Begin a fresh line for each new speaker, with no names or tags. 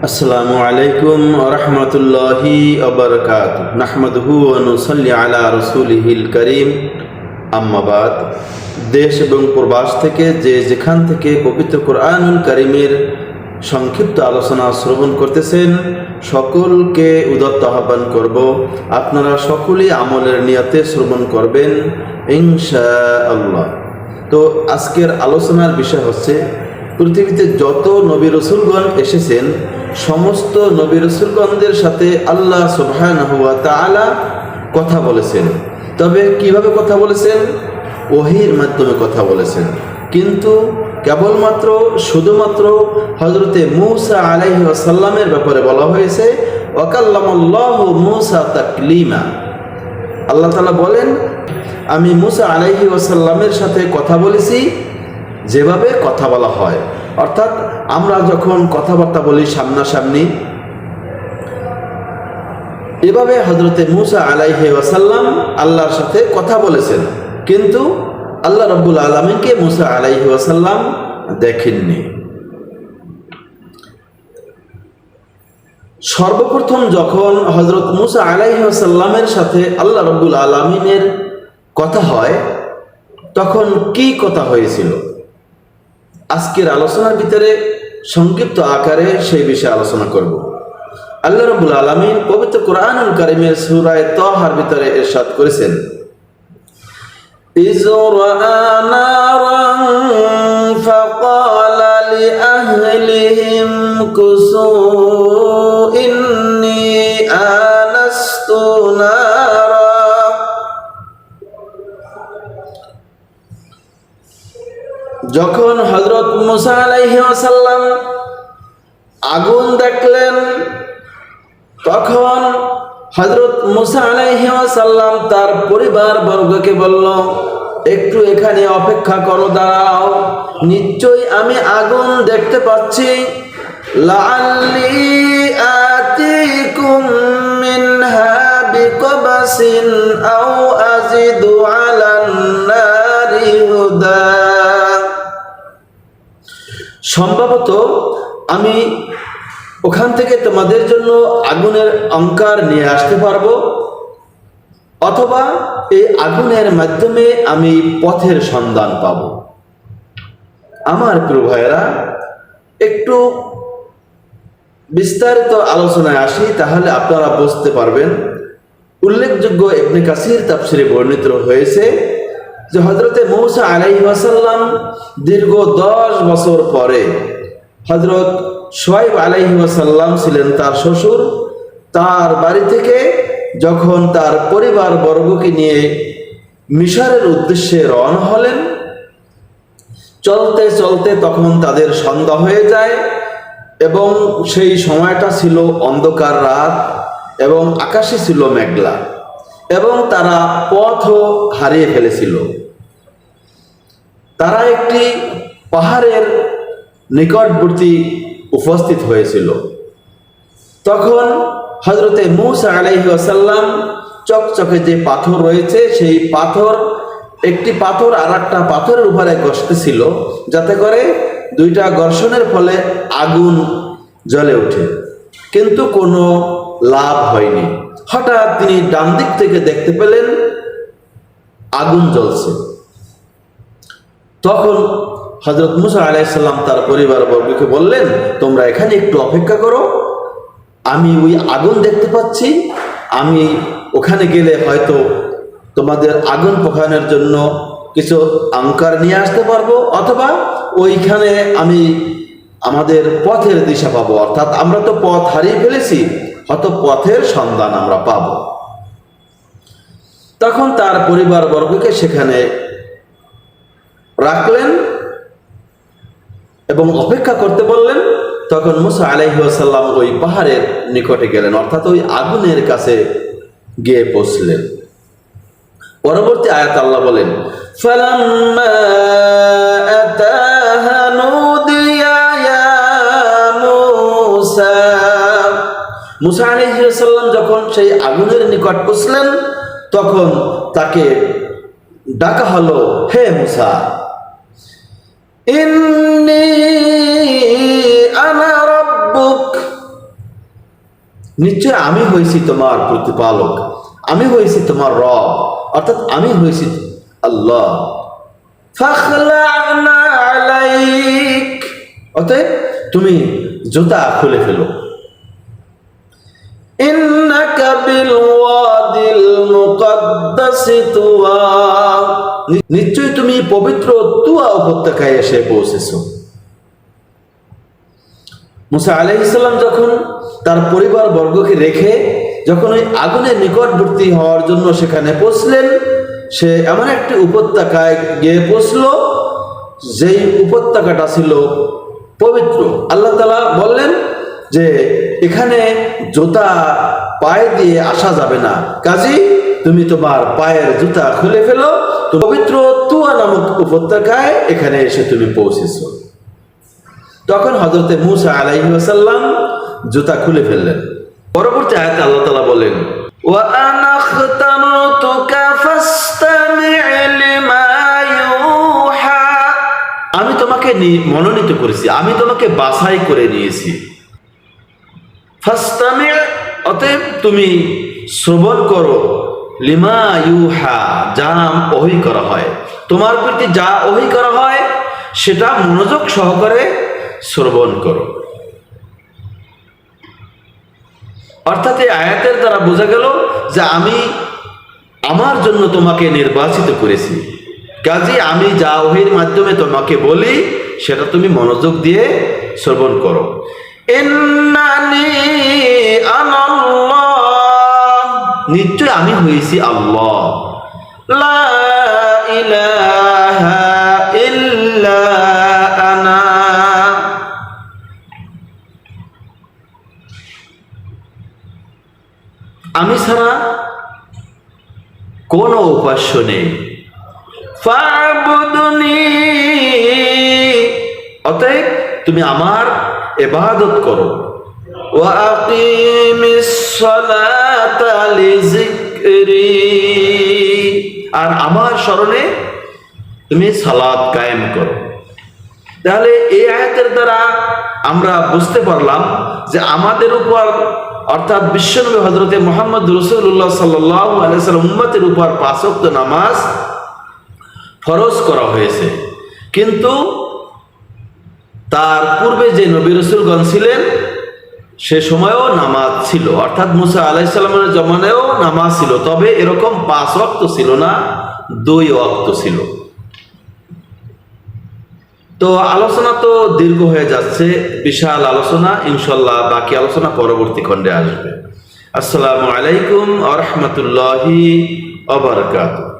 আসসালামু আলাইকুম রহমতুল্লাহি ওয়াবারাকাতুহু নাহমাদুহু ওয়া নুসাল্লি আলা রাসূলিহিল কারীম আম্মা বাদ। দেশ এবং প্রবাস থেকে যে যেখান থেকে পবিত্র কোরআনুল কারীমের সংক্ষিপ্ত আলোচনা শ্রবণ করতেছেন সকলকে উদাত্ত আহ্বান করব, আপনারা সকলেই আমলের নিয়তে শ্রবণ করবেন ইনশাআল্লাহ। তো আজকের আলোচনার বিষয় হচ্ছে, পৃথিবীতে যত নবী রসুলগণ এসেছেন সমস্ত নবী রসুলগণদের সাথে আল্লাহ সুবহানাহু ওয়া তাআলা কথা বলেছেন। তবে কিভাবে কথা বলেছেন? ওহীর মাধ্যমে কথা বলেছেন। কিন্তু কেবলমাত্র শুধুমাত্র হযরতে মূসা আলাইহিস সালামের ব্যাপারে বলা হয়েছে ওয়া কাল্লামাল্লাহু মূসা তাকলিমা। আল্লাহ তাআলা বলেন, আমি মূসা আলাইহিস সালামের সাথে কথা বলেছি যেভাবে কথা বলা হয়। অর্থাৎ আমরা যখন কথাবার্তা বলি সামনাসামনি, এভাবে হযরতে মূসা আলাইহিস সালাম আল্লাহর সাথে কথা বলেছেন। কিন্তু আল্লাহ রাব্বুল আলামিনকে মূসা আলাইহিস সালাম দেখেননি। সর্বপ্রথম যখন হযরত মূসা আলাইহিস সালামের সাথে আল্লাহ রাব্বুল আলামিনের কথা হয়, তখন কি কথা হয়েছিল? আজকের আলোচনার ভিতরে সংক্ষিপ্ত আকারে সেই বিষয়ে আলোচনা করব। আল্লাহ রাব্বুল আলামিন পবিত্র কোরআনুল কারীমের সূরা তাহার ভিতরে ইরশাদ করেছেন, ইয রাআ নারান ফাকালা লিআহলিহিম কুসু ইন্নী আনাস্তু নারা। যখন হযরত মূসা আলাইহিস সালাম আগুন দেখলেন, তখন হযরত মূসা আলাইহিস সালাম তার পরিবার বর্গকে বলল, একটু এখানে অপেক্ষা করো, দাঁড়াও, নিশ্চয়ই আমি আগুন দেখতে পাচ্ছি। লাআল্লি আতিকুম মিনহা বিকবাসিন আও আজিদু আলান নারি হুদা। সম্ভবত আমি ওখান থেকে তোমাদের জন্য আগুনের অঙ্কার নিয়ে আসতে পারবো, অথবা এই আগুনের মাধ্যমে আমি পথের সন্ধান পাব। আমার প্রিয় ভাইয়েরা, একটু বিস্তারিত আলোচনায় আসি, তাহলে আপনারা বুঝতে পারবেন। উল্লেখযোগ্য ইবনে কাসির তাফসিরে বর্ণিত হয়েছে যে হযরতে মূসা আলাইহিস সালাম দীর্ঘ 10 বছর পরে হযরত শুআয়ব আলাইহিস সালাম ছিলেন তার শ্বশুর, তার বাড়ি থেকে যখন তার পরিবার বর্গকে নিয়ে মিশরের উদ্দেশ্যে রওনা হলেন, চলতে চলতে তখন তাদের সন্ধ্যা হয়ে যায় এবং সেই সময়টা ছিল অন্ধকার রাত এবং আকাশে ছিল মেঘলা এবং তারা পথও হারিয়ে ফেলেছিল। তারা একটি পাহাড়ের নিকটবর্তী উপস্থিত হয়েছিল। তখন হযরতে মূসা আলাইহিস সালাম চকচকে যে পাথর রয়েছে, সেই পাথর, একটি পাথর আর একটা পাথরের উপরে ঘষতেছিল, যাতে করে দুইটা ঘর্ষণের ফলে আগুন জ্বলে ওঠে, কিন্তু কোনো লাভ হয়নি। হঠাৎ তিনি ডান দিক থেকে দেখতে পেলেন আগুন জ্বলছে। তখন হযরত মূসা আলাইহিস সালাম তার পরিবার বর্গকে বললেন, তোমরা এখানে একটু অপেক্ষা করো, আমি ওই আগুন দেখতে পাচ্ছি, আমি ওখানে গেলে হয়তো তোমাদের আগুন পোখানোর জন্য কিছু অঙ্কার নিয়ে আসতে পারবো, অথবা ওইখানে আমি আমাদের পথের দিশা পাবো। অর্থাৎ আমরা তো পথ হারিয়ে ফেলেছি, হয়তো পথের সন্ধান আমরা পাব। তখন তার পরিবার বর্গকে সেখানে রাখলেন এবং অপেক্ষা করতে বললেন। তখন মূসা আলাইহিস সালাম ওই পাহাড়ের নিকটে গেলেন, অর্থাৎ ওই আগুনের কাছে গিয়ে পৌঁছলেন। পরবর্তী আয়াত আল্লাহ বলেন, ফালাম্মা আতাহা নুদিয়া ইয়া মূসা। মূসা আলাইহিস সালাম যখন সেই আগুনের নিকট পৌঁছলেন, তখন তাকে ডাকা হলো, হে মূসা, ইন্নী আনা রাব্বুক নিশ্চয় আমি হয়েছি তোমার প্রতিপালক, আমি হয়েছি তোমার রব, অর্থাৎ আমি হয়েছি আল্লাহ। ফাখলা'না আলাইক, অতএব তুমি জুতা খুলে ফেলো। ইন্নাকা বিল ওয়াদিল মুকাদ্দাসি তুওয়া, নিশ্চয় তুমি পবিত্র তুয়া উপত্যকায় এসে পৌঁছেছো। মুসা আলাইহিস সালাম যখন তার পরিবার বর্গকে রেখে যখন ওই আগুনের নিকটবর্তী হওয়ার জন্য সেখানে পৌঁছলেন, সে এমন একটি উপত্যকায় গিয়ে পৌঁছলো যেই উপত্যকাটা ছিল পবিত্র। আল্লাহ তাআলা বললেন যে এখানে জুতা পায়ে দিয়ে আসা যাবে না, কাজেই তুমি তোমার পায়ের জুতা খুলে ফেলো। তো পবিত্র তুয়া নামক উপত্যকায় এখানে এসে তুমি পৌঁছেছো। তখন হযরতে মূসা আলাইহিস সালাম জুতা খুলে ফেললেন। পরবর্তী আয়াতে আল্লাহ তাআলা বলেন, ওয়া আনা খতামতুকা ফাসতামি' লিমা ইউহা, আমি তোমাকে মনোনীত করেছি, আমি তোমাকে বাছাই করে নিয়েছি। ফাসতামি', অতএব তুমি শ্রবণ করো, লিমা ইউহা, যা ওহী করা হয়, তোমার প্রতি যা ওহী করা হয় সেটা মনোযোগ সহকারে শ্রবণ করো। অর্থাৎ এই আয়াতের দ্বারা বোঝা গেল যে আমি আমার জন্য তোমাকে নির্বাচিত করেছি, কাজেই আমি যা ওহীর মাধ্যমে তোমাকে বলি সেটা তুমি মনোযোগ দিয়ে শ্রবণ করো। ইন্নানি আনাল্লাহ, নিশ্চয় আমি হয়েছি আল্লাহ। লা ইলাহা ইল্লা আনা, আমি ছাড়া কোন উপাস্য নেই। ফা'বুদনি, অতএব তুমি আমার ইবাদত করো। ওয়া আকিমিস সালাতা লিযিকরি, আর আমার স্মরণে তুমি সালাত কায়েম করো। তাহলে এই আয়াতের দ্বারা আমরা বুঝতে পারলাম যে আমাদের উপর, অর্থাৎ বিশ্বনবী হযরতে মুহাম্মদ রাসূলুল্লাহ সাল্লাল্লাহু আলাইহি ওয়াসাল্লাম উম্মতের উপর 5 ওয়াক্ত নামাজ ফরজ করা হয়েছে। কিন্তু তার পূর্বে যে নবী রাসূলগণ ছিলেন সে সময়ও নামাজ ছিল, অর্থাৎ মুসা আলাইহিস সালামের জমানায়ও নামাজ ছিল, তবে এরকম 5 ওয়াক্ত ছিল না, 2 ওয়াক্ত ছিল। তো আলোচনা তো দীর্ঘ হয়ে যাচ্ছে, বিশাল আলোচনা, ইনশাআল্লাহ বাকি আলোচনা পরবর্তী খণ্ডে আসবে। আসসালামু আলাইকুম ওয়া রাহমাতুল্লাহি ওয়া বারাকাতুহু।